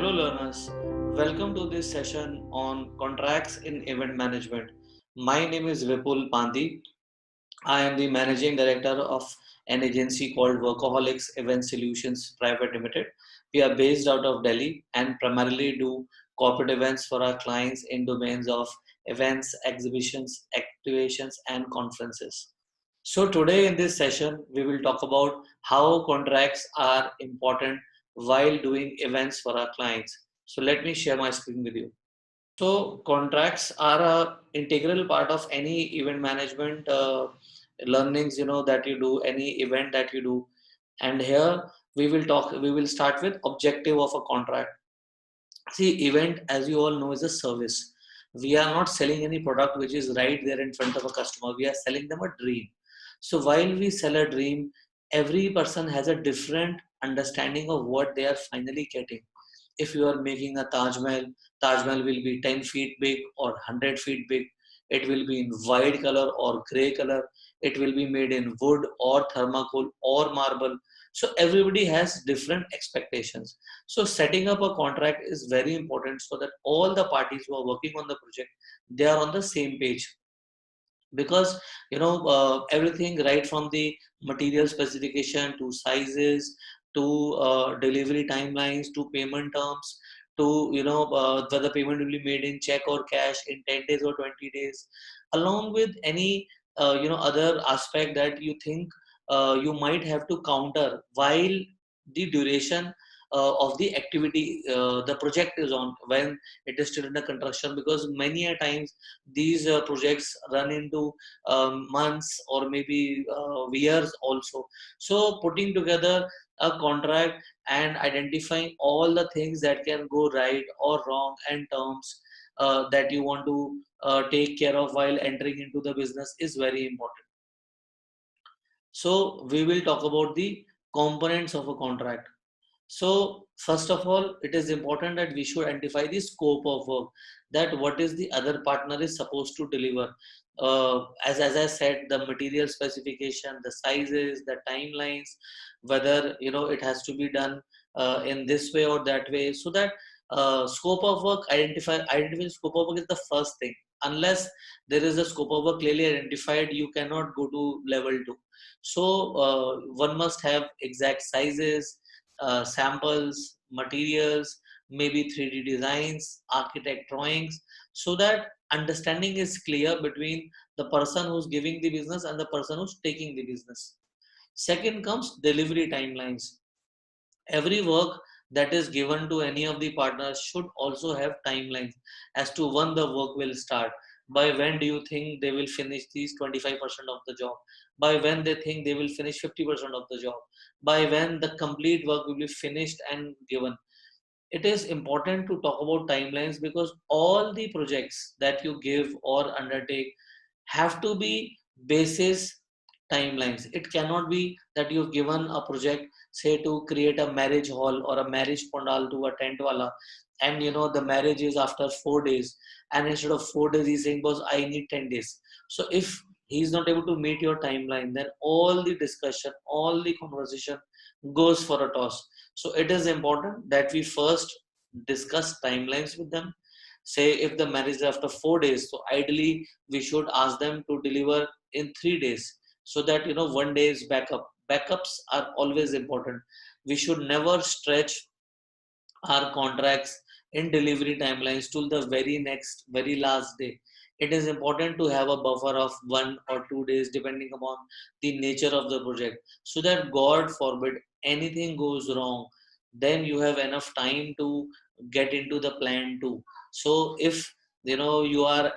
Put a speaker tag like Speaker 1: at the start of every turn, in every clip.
Speaker 1: Hello learners, welcome to this session on contracts in event management. My name is Vipul Pandhi. I am the managing director of an agency called Workaholics Event Solutions Private Limited. We are based out of Delhi and primarily do corporate events for our clients in domains of events, exhibitions, activations and conferences. So today in this session, we will talk about how contracts are important while doing events for our clients. So let me share my screen with you. So contracts are a integral part of any event management learnings, that you do, any event that you do. And here we will start with objective of a contract. See, event, as you all know, is a service. We are not selling any product which is right there in front of a customer. We are selling them a dream. So while we sell a dream, every person has a different understanding of what they are finally getting. If you are making a Taj Mahal will be 10 feet big or 100 feet big. It will be in white color or gray color. It will be made in wood or thermocol or marble. So everybody has different expectations. So setting up a contract is very important so that all the parties who are working on the project, they are on the same page. Because everything right from the material specification to sizes to delivery timelines to payment terms to whether payment will be made in check or cash in 10 days or 20 days, along with any other aspect that you think you might have to counter while the duration of the activity the project is on, when it is still in the construction, because many a times these projects run into months or maybe years also. So putting together a contract and identifying all the things that can go right or wrong and terms that you want to take care of while entering into the business is very important. So we will talk about the components of a contract. So first of all, it is important that we should identify the scope of work, that what is the other partner is supposed to deliver. As I said, the material specification, the sizes, the timelines, whether it has to be done in this way or that way, so that scope of work identifying scope of work is the first thing. Unless there is a scope of work clearly identified, you cannot go to level 2. So one must have exact sizes, samples, materials, maybe 3D designs, architect drawings, so that understanding is clear between the person who's giving the business and the person who's taking the business. Second comes delivery timelines. Every work that is given to any of the partners should also have timelines as to when the work will start. By when do you think they will finish these 25% of the job? By when they think they will finish 50% of the job? By when the complete work will be finished and given? It is important to talk about timelines because all the projects that you give or undertake have to be basis timelines. It cannot be that you've given a project, say, to create a marriage hall or a marriage pandal to a tent wala, and the marriage is after 4 days, and instead of 4 days he's saying, boss, I need 10 days. So if he's not able to meet your timeline, then all the discussion, all the conversation goes for a toss. So it is important that we first discuss timelines with them. Say if the marriage is after 4 days, so ideally we should ask them to deliver in 3 days, so that 1 day is backup. Backups are always important. We should never stretch our contracts in delivery timelines till the very next, very last day. It is important to have a buffer of 1 or 2 days depending upon the nature of the project, so that God forbid anything goes wrong, then you have enough time to get into the plan too. So if you are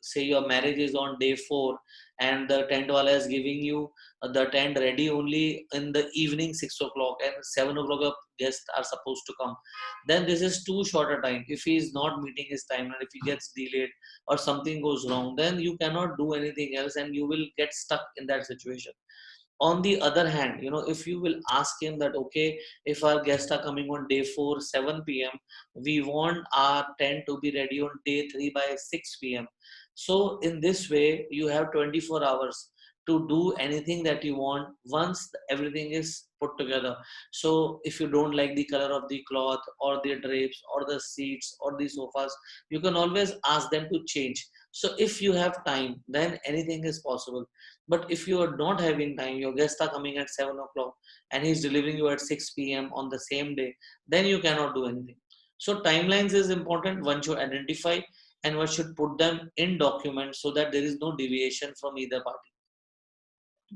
Speaker 1: say your marriage is on day 4 and the tent wala is giving you the tent ready only in the evening 6 o'clock, and 7 o'clock guests are supposed to come, then this is too short a time. If he is not meeting his time and if he gets delayed or something goes wrong, then you cannot do anything else and you will get stuck in that situation. On the other hand, if you will ask him that, okay, if our guests are coming on day 4 7 p.m., we want our tent to be ready on day 3 by 6 p.m. So in this way you have 24 hours to do anything that you want once everything is put together. So if you don't like the color of the cloth or the drapes or the seats or the sofas, you can always ask them to change. So if you have time, then anything is possible. But if you are not having time, your guests are coming at 7 o'clock and he's delivering you at 6 p.m. on the same day, then you cannot do anything. So timelines is important. One should identify and one should put them in documents so that there is no deviation from either party.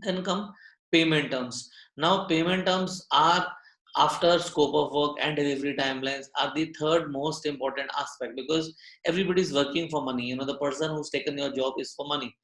Speaker 1: Then come payment terms. Now payment terms are, after scope of work and delivery timelines, are the third most important aspect, because everybody is working for money. The person who's taken your job is for money.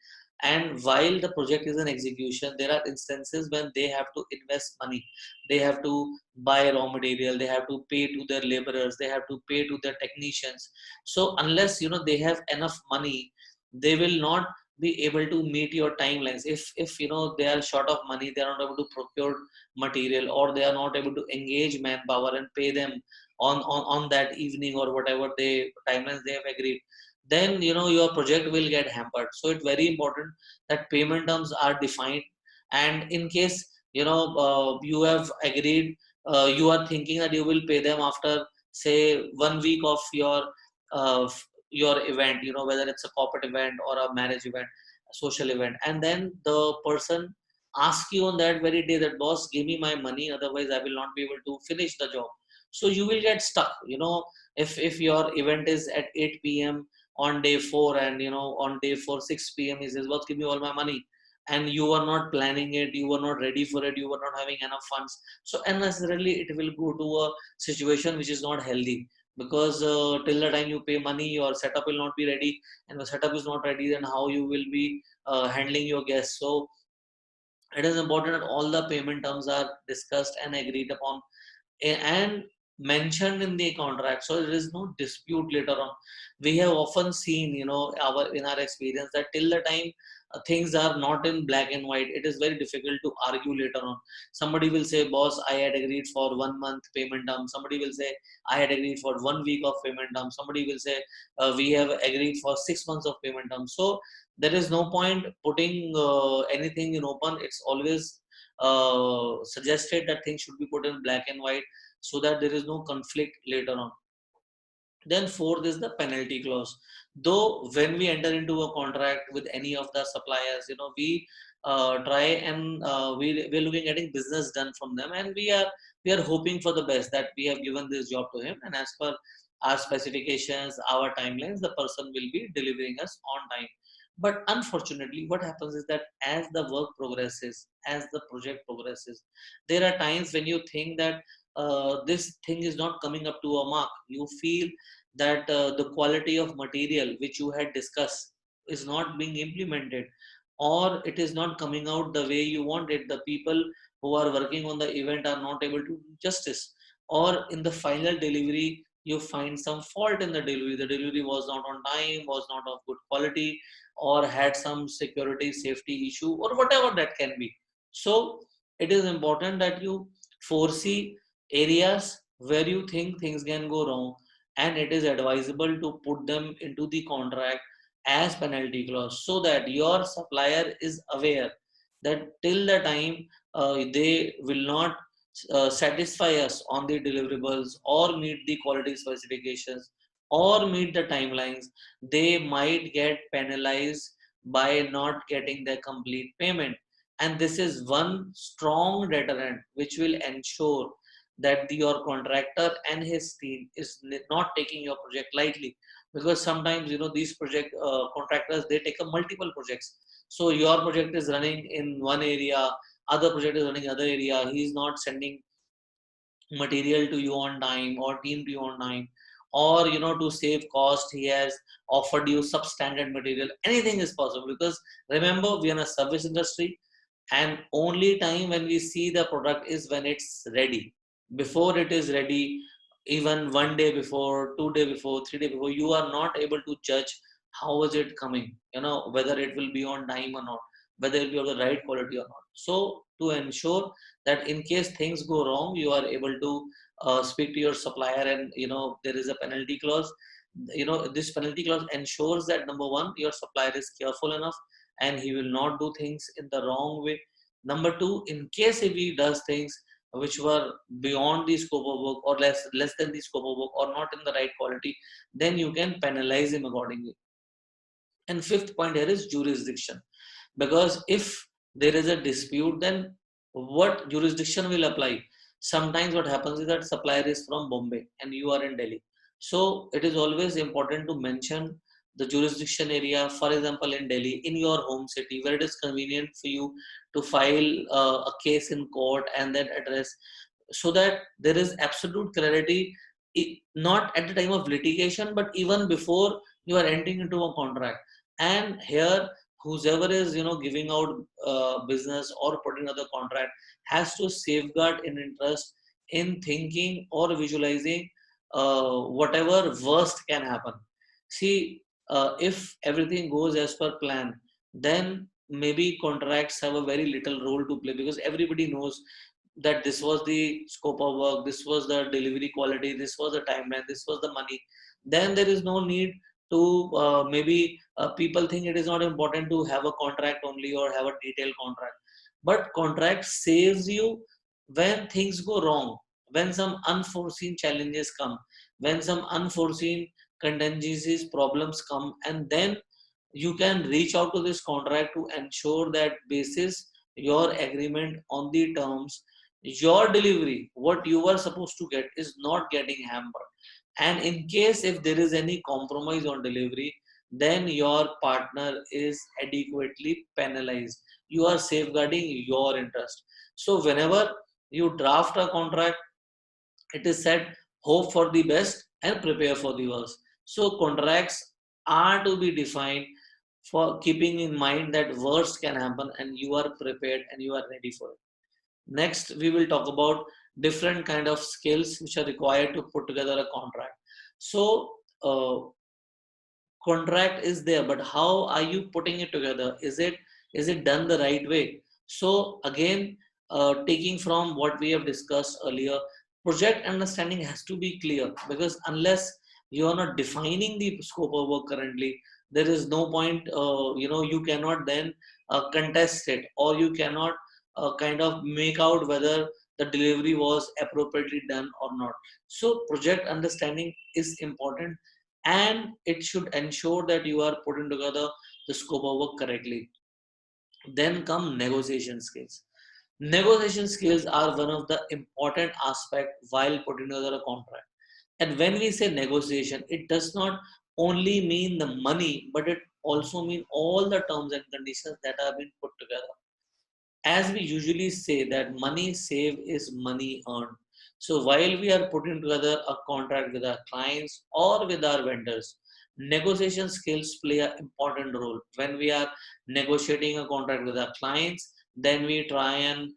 Speaker 1: And while the project is in execution, there are instances when they have to invest money. They have to buy raw material, they have to pay to their laborers, they have to pay to their technicians. So unless they have enough money, they will not be able to meet your timelines. If they are short of money, they are not able to procure material, or they are not able to engage manpower and pay them on that evening or whatever they timelines they have agreed, then your project will get hampered. So it's very important that payment terms are defined. And in case you have agreed, you are thinking that you will pay them after, say, 1 week of uh, your event, whether it's a corporate event or a marriage event, a social event, and then the person asks you on that very day that, boss, give me my money, otherwise I will not be able to finish the job. So you will get stuck. If your event is at 8 p.m. on day 4, and on day 4 6 p.m. he says, boss, give me all my money, and you are not planning it, you were not ready for it, you were not having enough funds, so unnecessarily it will go to a situation which is not healthy. Because till the time you pay money, your setup will not be ready, and the setup is not ready, then how you will be handling your guests. So it is important that all the payment terms are discussed and agreed upon and mentioned in the contract, so there is no dispute later on. We have often seen, in our experience, that till the time things are not in black and white, it is very difficult to argue later on. Somebody will say, boss, I had agreed for 1 month payment term. Somebody will say, I had agreed for 1 week of payment term. Somebody will say, we have agreed for 6 months of payment term. So there is no point putting anything in open. It's always suggested that things should be put in black and white, so that there is no conflict later on. Then fourth is the penalty clause. Though when we enter into a contract with any of the suppliers, we try and we're looking at getting business done from them, and we are hoping for the best, that we have given this job to him, and as per our specifications, our timelines, the person will be delivering us on time. But unfortunately, what happens is that as the work progresses, as the project progresses, there are times when you think that this thing is not coming up to a mark. You feel that the quality of material which you had discussed is not being implemented, or it is not coming out the way you want it. The people who are working on the event are not able to do justice, or in the final delivery you find some fault in the delivery. The delivery was not on time, was not of good quality, or had some security safety issue, or whatever that can be. So it is important that you foresee areas where you think things can go wrong, and it is advisable to put them into the contract as penalty clause, so that your supplier is aware that till the time they will not satisfy us on the deliverables, or meet the quality specifications, or meet the timelines, they might get penalized by not getting their complete payment. And this is one strong deterrent which will ensure that your contractor and his team is not taking your project lightly. Because sometimes these project contractors, they take up multiple projects. So your project is running in one area, other project is running other area, he is not sending material to you on time, or team to you on time, or to save cost, he has offered you substandard material. Anything is possible, because remember, we are in a service industry, and only time when we see the product is when it's ready. Before it is ready, even 1 day before, 2 day before, 3 day before, you are not able to judge how is it coming, whether it will be on time or not, whether it will be of the right quality or not. So to ensure that in case things go wrong, you are able to speak to your supplier, and there is a penalty clause. This penalty clause ensures that, number one, your supplier is careful enough and he will not do things in the wrong way. Number two, in case if he does things which were beyond the scope of work or less than the scope of work or not in the right quality, then you can penalize him accordingly. And fifth point here is jurisdiction, because if there is a dispute, then what jurisdiction will apply? Sometimes what happens is that supplier is from Bombay and you are in Delhi. So it is always important to mention the jurisdiction area, for example, in Delhi, in your home city, where it is convenient for you to file a case in court and then address, so that there is absolute clarity, not at the time of litigation, but even before you are entering into a contract. And here, whoever is giving out business or putting other contract has to safeguard in interest in thinking or visualizing whatever worst can happen. See, if everything goes as per plan, then maybe contracts have a very little role to play, because everybody knows that this was the scope of work, this was the delivery quality, this was the timeline, this was the money. Then there is no need to maybe people think it is not important to have a contract only or have a detailed contract. But contract saves you when things go wrong, when some unforeseen challenges come, when some unforeseen contingencies, problems come, and then you can reach out to this contract to ensure that basis your agreement on the terms, your delivery, what you were supposed to get, is not getting hampered. And in case if there is any compromise on delivery, then your partner is adequately penalized. You are safeguarding your interest. So whenever you draft a contract, it is said, hope for the best and prepare for the worst. So contracts are to be defined for keeping in mind that worst can happen and you are prepared and you are ready for it. Next, we will talk about different kind of skills which are required to put together a contract. So, contract is there, but how are you putting it together? Is it done the right way? So again, taking from what we have discussed earlier, project understanding has to be clear, because unless you are not defining the scope of work currently, there is no point. You cannot then contest it, or you cannot kind of make out whether the delivery was appropriately done or not. So project understanding is important, and it should ensure that you are putting together the scope of work correctly. Then come negotiation skills. Negotiation skills are one of the important aspects while putting together a contract. And when we say negotiation, it does not only mean the money, but it also means all the terms and conditions that are being put together. As we usually say that money saved is money earned. So while we are putting together a contract with our clients or with our vendors, negotiation skills play an important role. When we are negotiating a contract with our clients, then we try and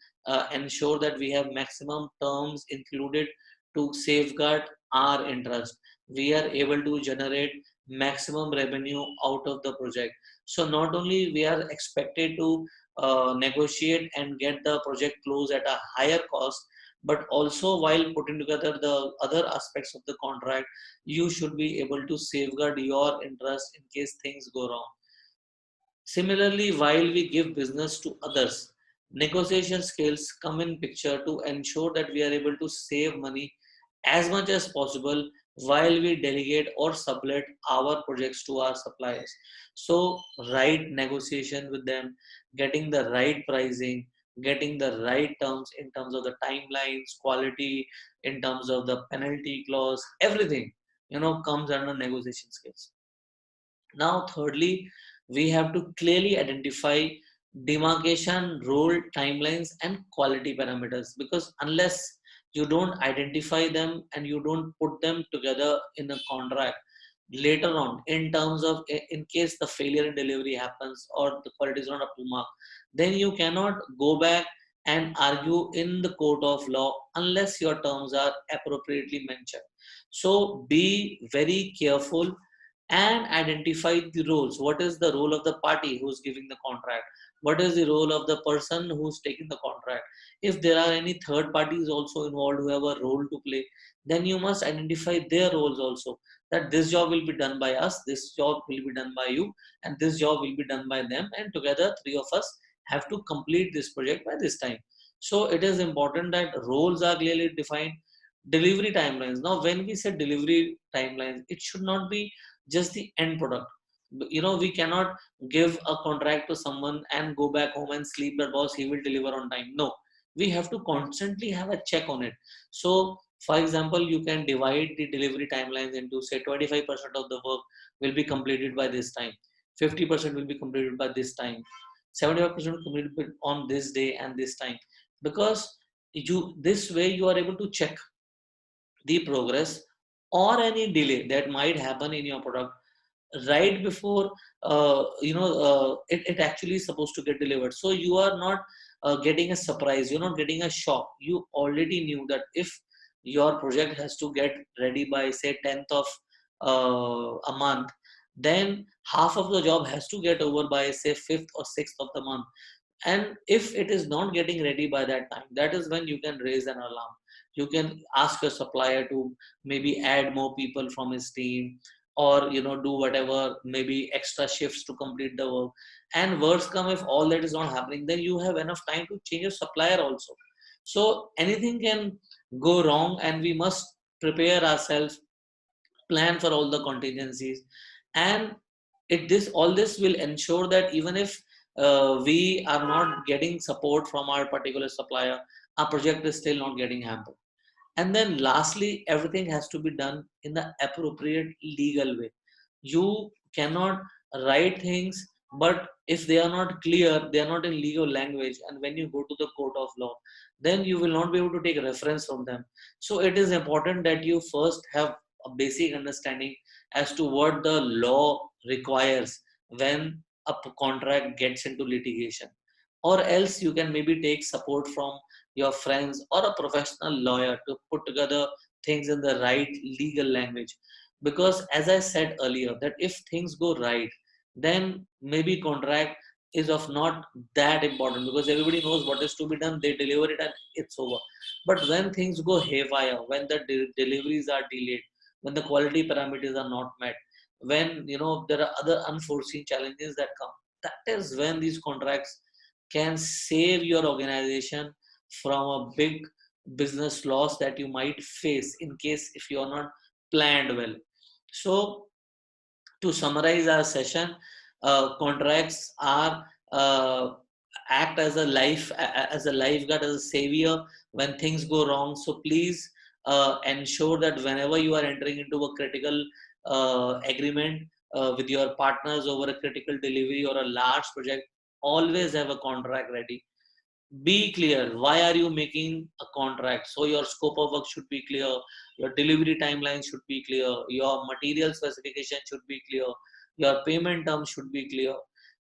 Speaker 1: ensure that we have maximum terms included to safeguard our interest. We are able to generate maximum revenue out of the project. So not only we are expected to negotiate and get the project closed at a higher cost, but also while putting together the other aspects of the contract, you should be able to safeguard your interest in case things go wrong. Similarly, while we give business to others, negotiation skills come in picture to ensure that we are able to save money as much as possible while we delegate or sublet our projects to our suppliers. So, right negotiation with them, getting the right pricing, getting the right terms in terms of the timelines, quality, in terms of the penalty clause, everything comes under negotiation skills. Now, thirdly, we have to clearly identify demarcation, role, timelines, and quality parameters, because unless you don't identify them and you don't put them together in a contract later on, in terms of in case the failure in delivery happens or the quality is not up to mark, then you cannot go back and argue in the court of law unless your terms are appropriately mentioned. So be very careful and identify the roles. What is the role of the party who's giving the contract? What is the role of the person who's taking the contract? If there are any third parties also involved who have a role to play, then you must identify their roles also. that this job will be done by us, this job will be done by you, and this job will be done by them, and together three of us have to complete this project by this time. So it is important that roles are clearly defined. Delivery timelines. Now, when we say delivery timelines, it should not be just the end product. We cannot give a contract to someone and go back home and sleep that boss he will deliver on time. No, we have to constantly have a check on it. So for example, you can divide the delivery timelines into, say, 25% of the work will be completed by this time, 50% will be completed by this time, 75% completed on this day and this time. Because this way you are able to check the progress or any delay that might happen in your product right before it actually is supposed to get delivered. So you are not getting a surprise, you're not getting a shock. You already knew that if your project has to get ready by, say, 10th of a month, then half of the job has to get over by, say, 5th or 6th of the month. And if it is not getting ready by that time, that is when you can raise an alarm. You can ask your supplier to maybe add more people from his team, or do whatever, maybe extra shifts to complete the work. And worst come, if all that is not happening, then you have enough time to change your supplier also. So anything can go wrong, and we must prepare ourselves, plan for all the contingencies. And all this will ensure that even if we are not getting support from our particular supplier, our project is still not getting hampered. And then lastly, everything has to be done in the appropriate legal way. You cannot write things, but if they are not clear, they are not in legal language, and when you go to the court of law, then you will not be able to take reference from them. So it is important that you first have a basic understanding as to what the law requires when a contract gets into litigation. Or else you can maybe take support from your friends or a professional lawyer to put together things in the right legal language. Because as I said earlier, that if things go right, then maybe contract is of not that important, because everybody knows what is to be done, they deliver it and it's over. But when things go haywire, when the deliveries are delayed, when the quality parameters are not met, when there are other unforeseen challenges that come, that is when these contracts can save your organization from a big business loss that you might face in case if you are not planned well. So to summarize our session, contracts are act as a as a lifeguard, as a savior when things go wrong. So please ensure that whenever you are entering into a critical agreement with your partners over a critical delivery or a large project, always have a contract ready. Be clear, why are you making a contract? So your scope of work should be clear, your delivery timeline should be clear, your material specification should be clear, your payment terms should be clear.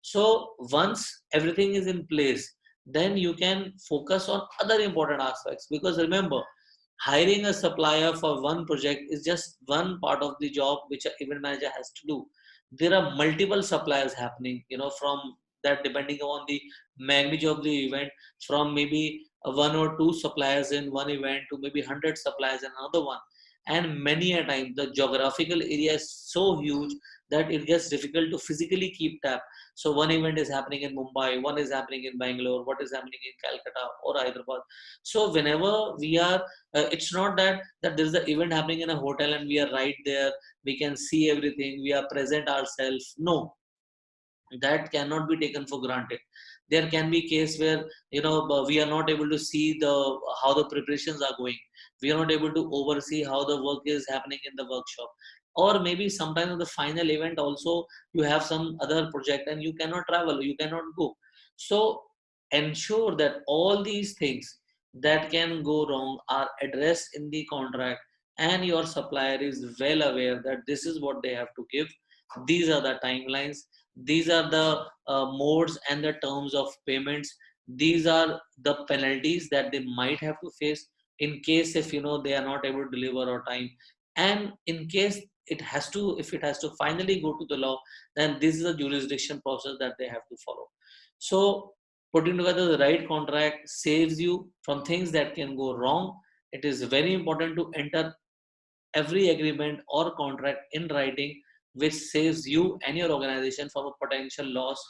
Speaker 1: So once everything is in place, then you can focus on other important aspects. Because remember, hiring a supplier for one project is just one part of the job which an event manager has to do. There are multiple suppliers happening, from that, depending on the magnitude of the event, from maybe one or two suppliers in one event to maybe 100 suppliers in another one. And many a time the geographical area is so huge that it gets difficult to physically keep tab. So one event is happening in Mumbai, one is happening in Bangalore, what is happening in Calcutta or Hyderabad. So whenever we are, it's not that there is an event happening in a hotel and we are right there, we can see everything, we are present ourselves. No, that cannot be taken for granted. There can be case where we are not able to see the how the preparations are going, we are not able to oversee how the work is happening in the workshop, or maybe sometimes in the final event also you have some other project and you cannot travel, you cannot go. So ensure that all these things that can go wrong are addressed in the contract, and your supplier is well aware that this is what they have to give, these are the timelines, these are the modes and the terms of payments, these are the penalties that they might have to face in case if they are not able to deliver on time. And in case if it has to finally go to the law, then this is a jurisdiction process that they have to follow. So putting together the right contract saves you from things that can go wrong. It is very important to enter every agreement or contract in writing which saves you and your organization from a potential loss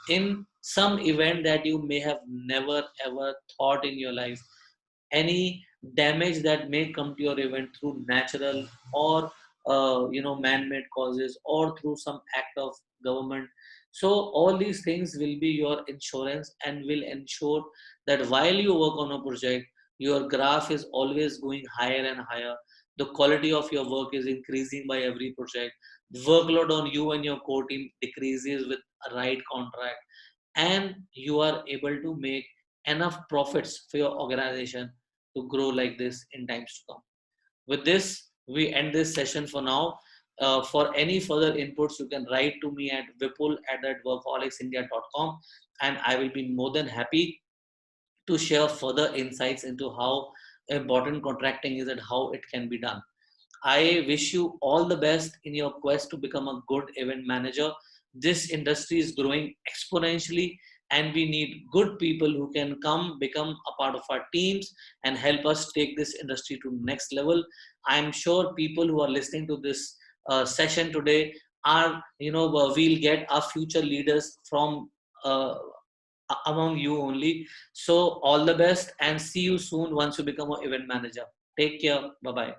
Speaker 1: in some event that you may have never ever thought in your life. Any damage that may come to your event through natural or man-made causes or through some act of government. So all these things will be your insurance and will ensure that while you work on a project, your graph is always going higher and higher. The quality of your work is increasing by every project. Workload on you and your core team decreases with a right contract, and you are able to make enough profits for your organization to grow like this in times to come. With this, we end this session for now. For any further inputs, you can write to me at vipul@workaholicsindia.com, and I will be more than happy to share further insights into how important contracting is and how it can be done. I wish you all the best in your quest to become a good event manager. This industry is growing exponentially, and we need good people who can come become a part of our teams and help us take this industry to next level. I'm sure people who are listening to this session today are, we'll get our future leaders from among you only. So all the best and see you soon once you become an event manager. Take care. Bye bye.